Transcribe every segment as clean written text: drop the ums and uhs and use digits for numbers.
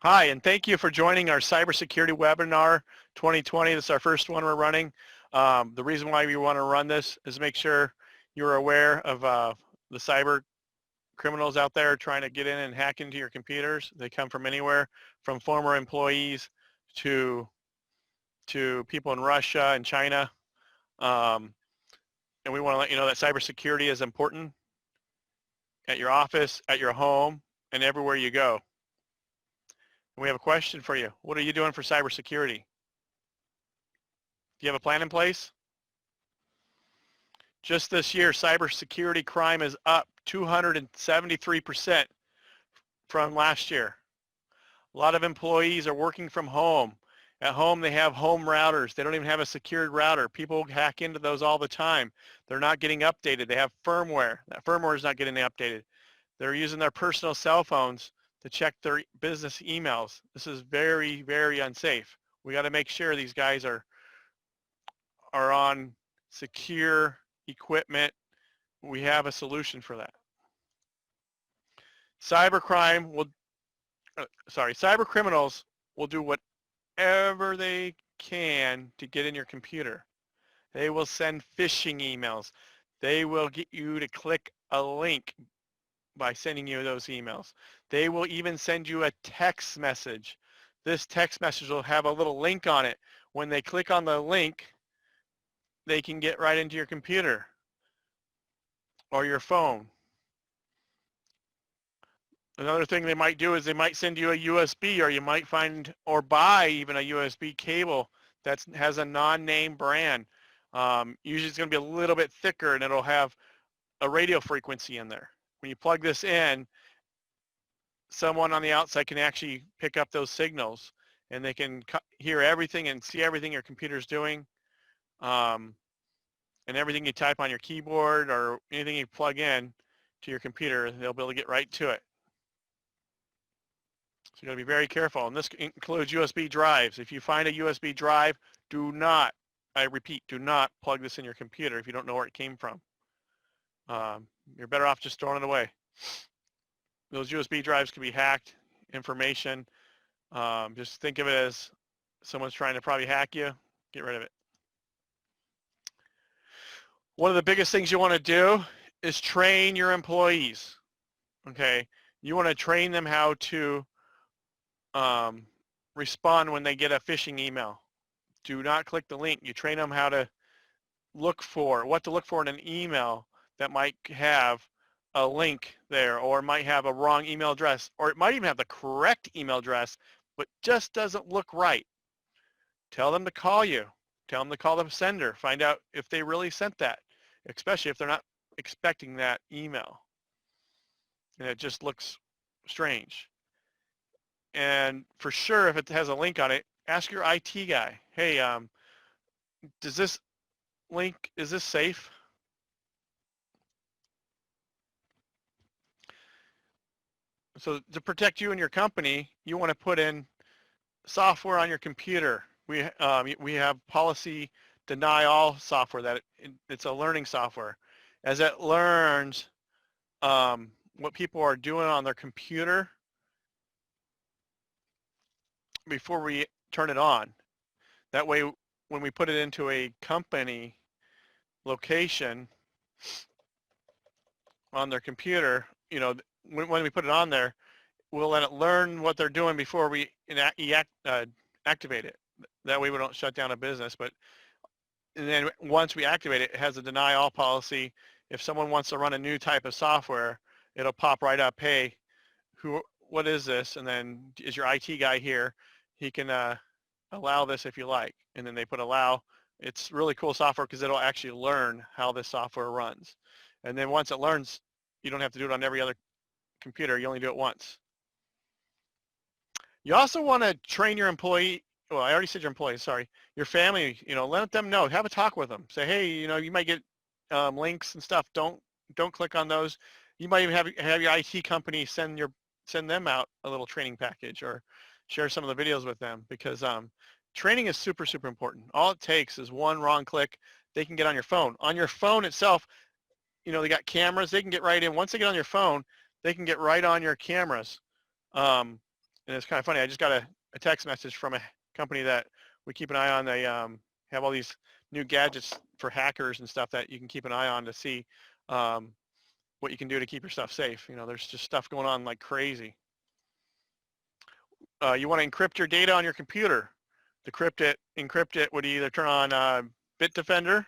Hi, and thank you for joining our cybersecurity webinar 2020. This is our first one we're running. The reason why we want to run this is make sure you're aware of the cyber criminals out there trying to get in and hack into your computers. They come from anywhere, from former employees to people in Russia and China. Um, and we want to let you know that cybersecurity is important at your office, at your home, and everywhere you go. We have a question for you. What are you doing for cybersecurity? Do you have a plan in place? Just this year, cybersecurity crime is up 273% from last year. A lot of employees are working from home. At home, they have home routers. They don't even have a secured router. People hack into those all the time. They're not getting updated. They have firmware. That firmware is not getting updated. They're using their personal cell phones to check their business emails. This is very, very unsafe. We got to make sure these guys are on secure equipment. We have a solution for that. Cyber criminals will do whatever they can to get in your computer. They will send phishing emails. They will get you to click a link by sending you those emails. They will even send you a text message. This text message will have a little link on it. When they click on the link, they can get right into your computer or your phone. Another thing they might do is they might send you a USB, or you might find or buy even a USB cable that has a non-name brand. Usually it's going to be a little bit thicker, and it'll have a radio frequency in there. When you plug this in, someone on the outside can actually pick up those signals, and they can hear everything and see everything your computer's doing, and everything you type on your keyboard or anything you plug in to your computer, they'll be able to get right to it. So you got to be very careful, and this includes USB drives. If you find a USB drive, do not, I repeat, do not plug this in your computer if you don't know where it came from. You're better off just throwing it away. Those USB drives can be hacked information. Just think of it as someone's trying to probably hack you. Get rid of it. One of the biggest things you want to do is train your employees. Okay, you want to train them how to respond when they get a phishing email. Do not click the link. You train them how to look for, what to look for in an email that might have a link there, or might have a wrong email address, or it might even have the correct email address, but just doesn't look right. Tell them to call you. Tell them to call the sender. Find out if they really sent that, especially if they're not expecting that email and it just looks strange. And for sure, if it has a link on it, ask your IT guy, hey, does this link, is this safe? So to protect you and your company, you want to put in software on your computer. We have policy deny all software that it's a learning software. As it learns what people are doing on their computer before we turn it on. That way, when we put it into a company location on their computer, you know, when we put it on there, we'll let it learn what they're doing before we activate it. That way we don't shut down a business. And then once we activate it, it has a deny all policy. If someone wants to run a new type of software, it'll pop right up, hey, what is this? And then is your IT guy here? He can allow this if you like. And then they put allow. It's really cool software because it'll actually learn how this software runs. And then once it learns, you don't have to do it on every other computer. You only do it once. You also want to train your employee. Well, I already said your employees, sorry. Your family, you know, let them know. Have a talk with them. Say, hey, you know, you might get links and stuff. Don't click on those. You might even have your IT company send them out a little training package, or share some of the videos with them, because training is super, super important. All it takes is one wrong click. They can get on your phone. On your phone itself, you know, they got cameras. They can get right in. Once they get on your phone, they can get right on your cameras. and it's kind of funny. I just got a text message from a company that we keep an eye on. They have all these new gadgets for hackers and stuff that you can keep an eye on to see what you can do to keep your stuff safe. You know, there's just stuff going on like crazy. You want to encrypt your data on your computer. Encrypt it would either turn on Bitdefender,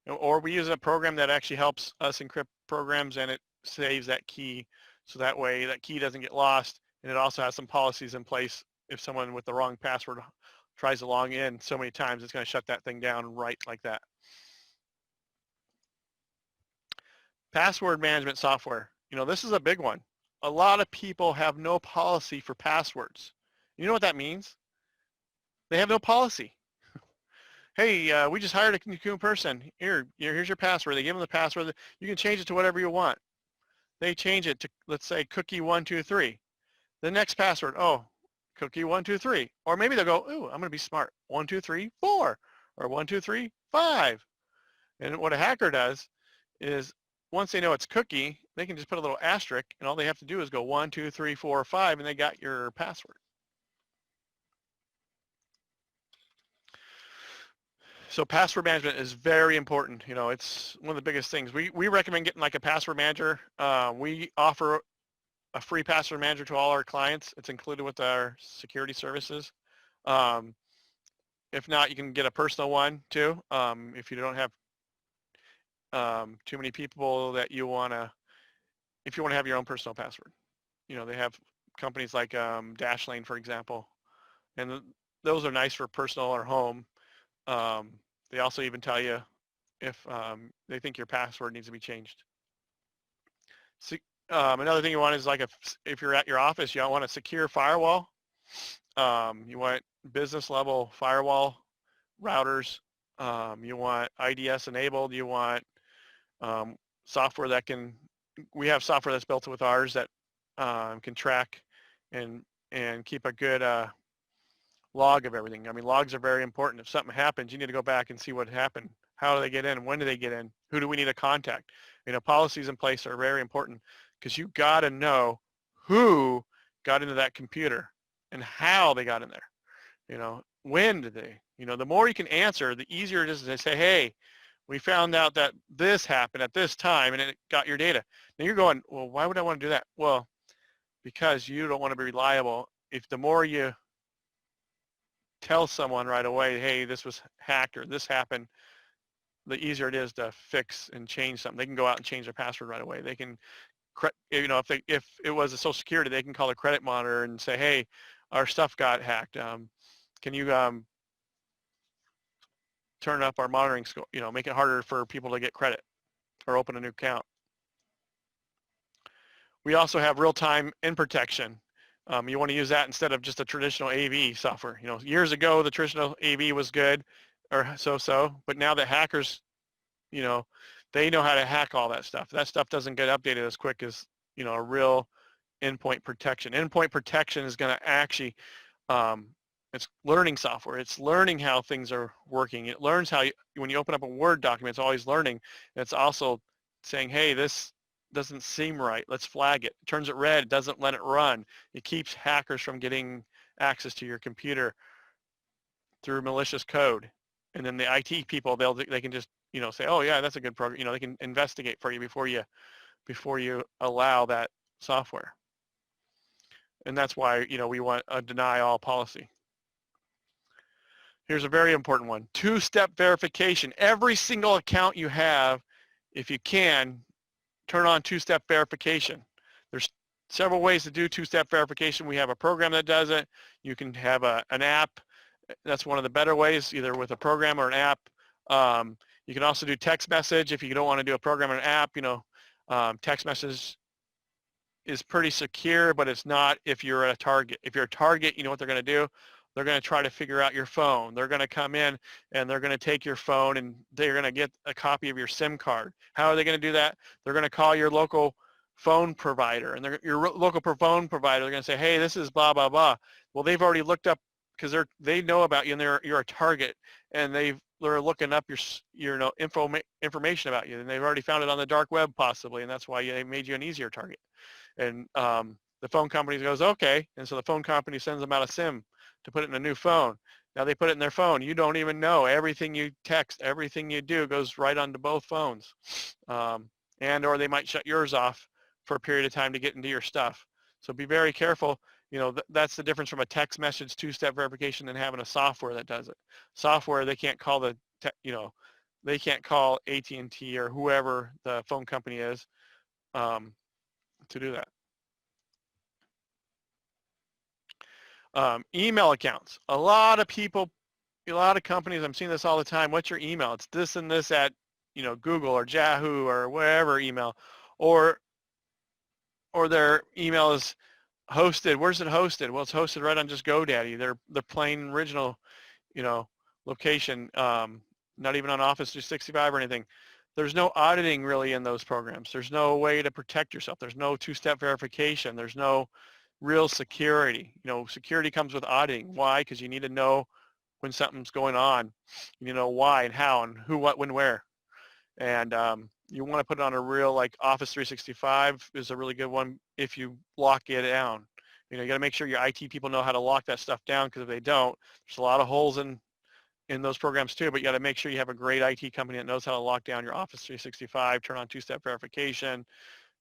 or we use a program that actually helps us encrypt programs, and it saves that key, so that way that key doesn't get lost. And it also has some policies in place. If someone with the wrong password tries to log in so many times, it's going to shut that thing down right like that. Password management software. You know, this is a big one. A lot of people have no policy for passwords. You know what that means? They have no policy. Hey, we just hired a new person. Here's your password. They give them the password. You can change it to whatever you want. They change it to, let's say, cookie123. The next password, oh, cookie123. Or maybe they'll go, ooh, I'm going to be smart. 1234 or 1235. And what a hacker does is once they know it's cookie, they can just put a little asterisk, and all they have to do is go 1, 2, 3, 4, 5, and they got your password. So password management is very important. You know, it's one of the biggest things. We recommend getting like a password manager. We offer a free password manager to all our clients. It's included with our security services. If not, you can get a personal one too. If you don't have too many people that you want to, if you want to have your own personal password. You know, they have companies like Dashlane, for example, and those are nice for personal or home. They also even tell you if they think your password needs to be changed. So, another thing you want is like if you're at your office, you want a secure firewall. You want business level firewall routers. You want IDS enabled. You want software that can, we have software that's built with ours that can track and keep a good log of everything. I mean, logs are very important. If something happens, you need to go back and see what happened. How do they get in? When do they get in? Who do we need to contact? You know, policies in place are very important because you got to know who got into that computer and how they got in there. You know, when did they? You know, the more you can answer, the easier it is to say, hey, we found out that this happened at this time and it got your data. Now you're going, well, why would I want to do that? Well, because you don't want to be reliable. If the more you tell someone right away, hey, this was hacked or this happened, the easier it is to fix and change something. They can go out and change their password right away. They can, you know, if it was a Social Security, they can call the credit monitor and say, hey, our stuff got hacked. Can you turn up our monitoring score? You know, make it harder for people to get credit or open a new account. We also have real-time in protection. You want to use that instead of just a traditional AV software. You know, years ago, the traditional AV was good or so-so, but now that hackers, you know, they know how to hack all that stuff. That stuff doesn't get updated as quick as, you know, a real endpoint protection. Endpoint protection is going to actually, it's learning software. It's learning how things are working. It learns how, when you open up a Word document, it's always learning. It's also saying, hey, this doesn't seem right. Let's flag it. It turns it red. Doesn't let it run. It keeps hackers from getting access to your computer through malicious code. And then the IT people, they can just, you know, say, oh yeah, that's a good program. You know, they can investigate for you before you allow that software. And that's why, you know, we want a deny all policy. Here's a very important one. Two-step verification. Every single account you have, if you can, turn on two-step verification. There's several ways to do two-step verification. We have a program that does it. You can have an app. That's one of the better ways, either with a program or an app. You can also do text message if you don't want to do a program or an app. You know, text message is pretty secure, but it's not if you're at a target. If you're a target, you know what they're going to do? They're going to try to figure out your phone. They're going to come in and they're going to take your phone and they're going to get a copy of your SIM card. How are they going to do that? They're going to call your local phone provider, and your local phone provider, they're going to say, hey, this is blah, blah, blah. Well, they've already looked up, because they know about you and you're a target, and they're looking up your information about you, and they've already found it on the dark web possibly, and that's why they made you an easier target. And the phone company goes, okay. And so the phone company sends them out a SIM to put it in a new phone. Now they put it in their phone. You don't even know. Everything you text, everything you do goes right onto both phones. And or they might shut yours off for a period of time to get into your stuff. So be very careful. You know, that's the difference from a text message two-step verification and having a software that does it. Software, they can't call they can't call AT&T or whoever the phone company is to do that. Email accounts. A lot of companies, I'm seeing this all the time. What's your email? It's this and this at, Google or Yahoo or wherever email, or their email is hosted. Where's it hosted? Well, it's hosted right on just GoDaddy. They're plain original, location, not even on Office 365 or anything. There's no auditing really in those programs. There's no way to protect yourself. There's no two-step verification. There's no real security. Security comes with auditing. Why? Because you need to know when something's going on. You need to know why and how and who, what, when, where. And you want to put it on a real, like Office 365 is a really good one if you lock it down. You got to make sure your IT people know how to lock that stuff down, because if they don't, there's a lot of holes in those programs too, but you got to make sure you have a great IT company that knows how to lock down your Office 365, turn on two-step verification,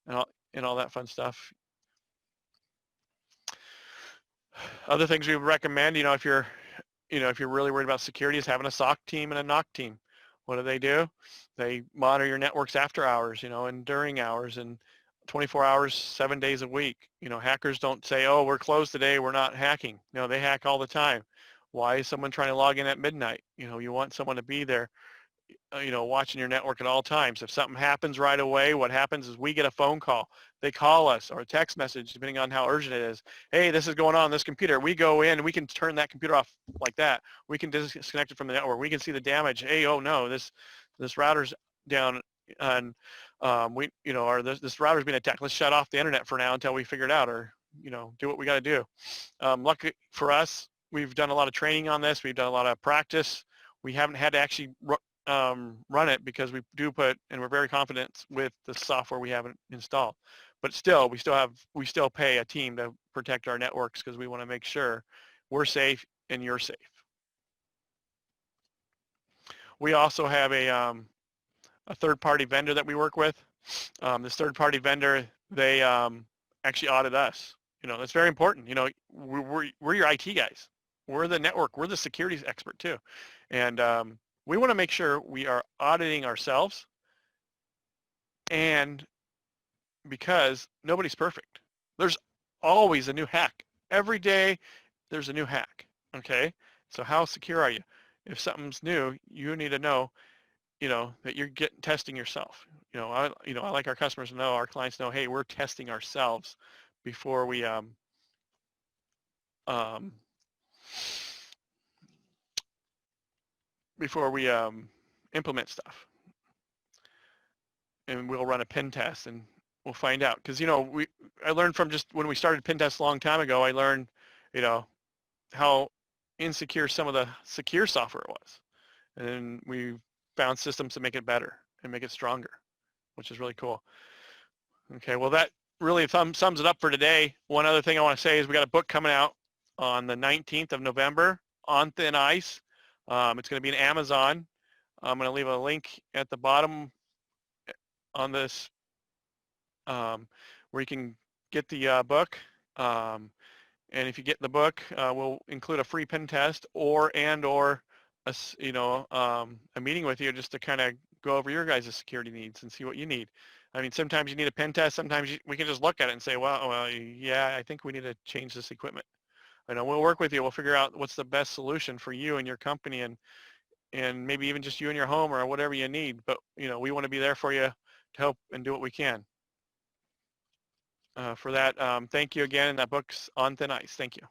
and all that fun stuff. Other things we would recommend, if you're really worried about security, is having a SOC team and a NOC team. What do? They monitor your networks after hours, and during hours, and 24 hours, 7 days a week. Hackers don't say, oh, we're closed today, we're not hacking. No, they hack all the time. Why is someone trying to log in at midnight? You want someone to be there, watching your network at all times. If something happens right away, what happens is we get a phone call. They call us, or a text message, depending on how urgent it is. Hey, this is going on this computer. We go in and we can turn that computer off like that. We can disconnect it from the network. We can see the damage. Hey, oh no, this router's down, and or this router's being attacked. Let's shut off the internet for now until we figure it out, or do what we got to do. Lucky for us, we've done a lot of training on this. We've done a lot of practice. We haven't had to actually run it, because we do and we're very confident with the software we haven't installed. But still, we still pay a team to protect our networks, because we want to make sure we're safe and you're safe. We also have a third-party vendor that we work with. This third-party vendor, they actually audit us. That's very important. We're your IT guys. We're the network. We're the security expert too. And we want to make sure we are auditing ourselves, and because nobody's perfect. There's always a new hack. Every day there's a new hack, okay? So how secure are you? If something's new, you need to know, that you're testing yourself. I like our customers to know, our clients know, hey, we're testing ourselves before we implement stuff. And we'll run a pen test and we'll find out. Because, I learned from just when we started pen tests a long time ago, I learned, how insecure some of the secure software was. And we found systems to make it better and make it stronger, which is really cool. Okay, well, that really sums it up for today. One other thing I want to say is we got a book coming out on the 19th of November, On Thin Ice. It's going to be in Amazon. I'm going to leave a link at the bottom on this where you can get the book. And if you get the book, we'll include a free pen test or a meeting with you, just to kind of go over your guys' security needs and see what you need. I mean, sometimes you need a pen test. Sometimes we can just look at it and say, well, yeah, I think we need to change this equipment. We'll work with you. We'll figure out what's the best solution for you and your company, and maybe even just you and your home, or whatever you need. But, we want to be there for you to help and do what we can. For that, thank you again. And that book's On Thin Ice. Thank you.